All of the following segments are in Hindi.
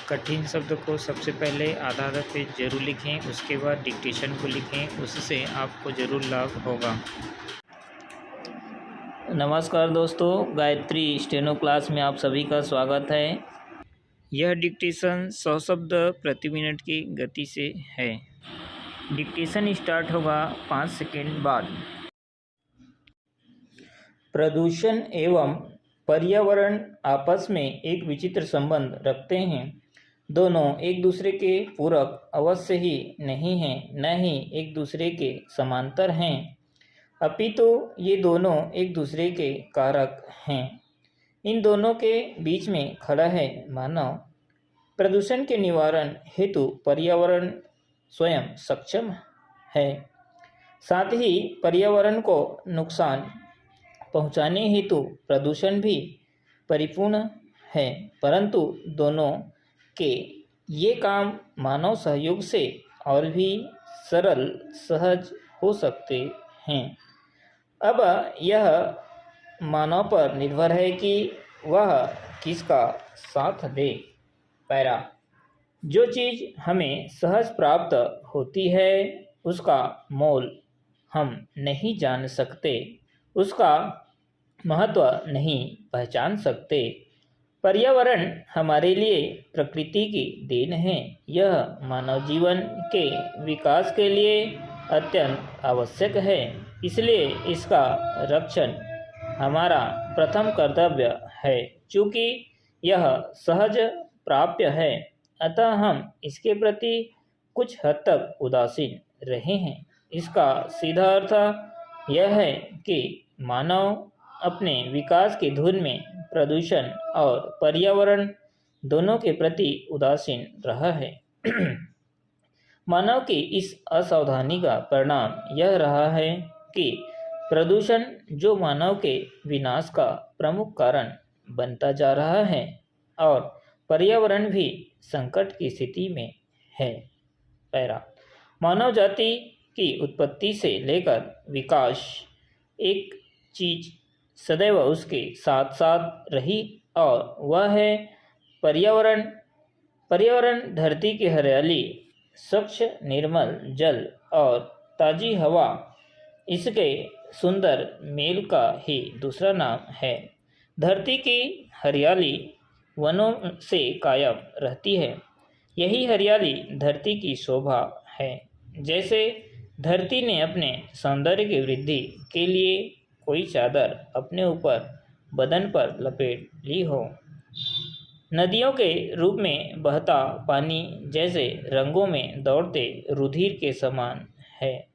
कठिन शब्द को सबसे पहले आधा पेज जरूर लिखें, उसके बाद डिक्टेशन को लिखें, उससे आपको ज़रूर लाभ होगा। नमस्कार दोस्तों, गायत्री स्टेनो क्लास में आप सभी का स्वागत है। यह डिक्टेशन 100 शब्द प्रति मिनट की गति से है। डिक्टेशन स्टार्ट होगा 5 सेकेंड बाद। प्रदूषण एवं पर्यावरण आपस में एक विचित्र संबंध रखते हैं। दोनों एक दूसरे के पूरक अवश्य ही नहीं हैं, न ही एक दूसरे के समांतर हैं, अपितु ये दोनों एक दूसरे के कारक हैं। इन दोनों के बीच में खड़ा है मानव। प्रदूषण के निवारण हेतु पर्यावरण स्वयं सक्षम है, साथ ही पर्यावरण को नुकसान पहुंचाने हेतु प्रदूषण भी परिपूर्ण है, परंतु दोनों के ये काम मानव सहयोग से और भी सरल सहज हो सकते हैं। अब यह मानव पर निर्भर है कि वह किसका साथ दे। पैरा, जो चीज़ हमें सहज प्राप्त होती है उसका मोल हम नहीं जान सकते, उसका महत्व नहीं पहचान सकते। पर्यावरण हमारे लिए प्रकृति की देन है। यह मानव जीवन के विकास के लिए अत्यंत आवश्यक है, इसलिए इसका रक्षण हमारा प्रथम कर्तव्य है। चूँकि यह सहज प्राप्य है, अतः हम इसके प्रति कुछ हद तक उदासीन रहे हैं। इसका सीधा अर्थ यह है कि मानव अपने विकास की धुन में प्रदूषण और पर्यावरण दोनों के प्रति उदासीन रहा है। मानव की इस असावधानी का परिणाम यह रहा है कि प्रदूषण, जो मानव के विनाश का प्रमुख कारण बनता जा रहा है, और पर्यावरण भी संकट की स्थिति में है। पैरा, मानव जाति की उत्पत्ति से लेकर विकास एक चीज सदैव उसके साथ साथ रही, और वह है पर्यावरण। पर्यावरण धरती की हरियाली, स्वच्छ निर्मल जल और ताज़ी हवा इसके सुंदर मेल का ही दूसरा नाम है। धरती की हरियाली वनों से कायम रहती है। यही हरियाली धरती की शोभा है। जैसे धरती ने अपने सौंदर्य की वृद्धि के लिए कोई चादर अपने ऊपर बदन पर लपेट ली हो। नदियों के रूप में बहता पानी जैसे रंगों में दौड़ते रुधिर के समान है,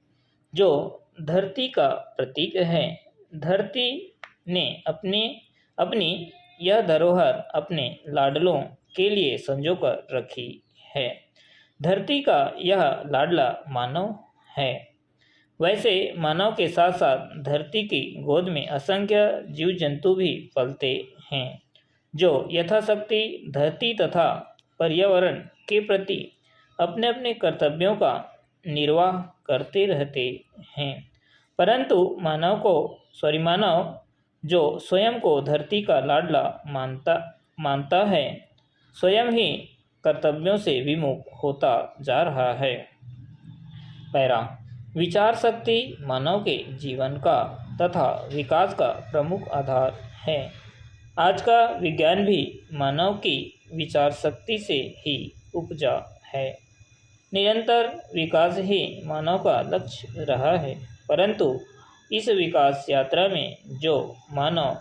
जो धरती का प्रतीक है। धरती ने अपनी यह धरोहर अपने लाडलों के लिए संजोकर रखी है। धरती का यह लाडला मानव है। वैसे मानव के साथ साथ धरती की गोद में असंख्य जीव जंतु भी पलते हैं, जो यथाशक्ति धरती तथा पर्यावरण के प्रति अपने अपने कर्तव्यों का निर्वाह करते रहते हैं। परंतु मानव जो स्वयं को धरती का लाडला मानता है, स्वयं ही कर्तव्यों से विमुख होता जा रहा है। पैरा, विचार शक्ति मानव के जीवन का तथा विकास का प्रमुख आधार है। आज का विज्ञान भी मानव की विचार शक्ति से ही उपजा है। निरंतर विकास ही मानव का लक्ष्य रहा है, परंतु इस विकास यात्रा में जो मानव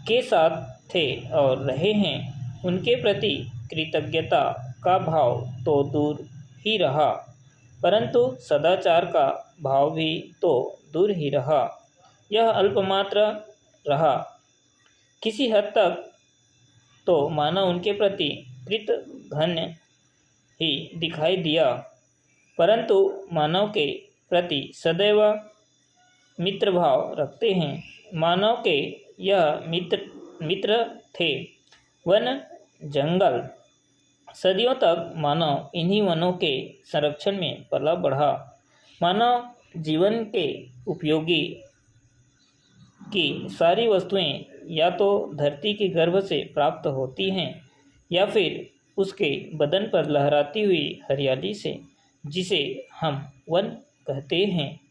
के साथ थे और रहे हैं, उनके प्रति कृतज्ञता का भाव तो दूर ही रहा, परंतु सदाचार का भाव भी तो दूर ही रहा। यह अल्पमात्र रहा। किसी हद तक तो मानव उनके प्रति कृतघ्न ही दिखाई दिया, परंतु मानव के प्रति सदैव मित्र भाव रखते हैं। मानव के यह मित्र थे वन जंगल। सदियों तक मानव इन्हीं वनों के संरक्षण में पला बढ़ा। मानव जीवन के उपयोगी की सारी वस्तुएं या तो धरती के गर्भ से प्राप्त होती हैं या फिर उसके बदन पर लहराती हुई हरियाली से, जिसे हम वन कहते हैं।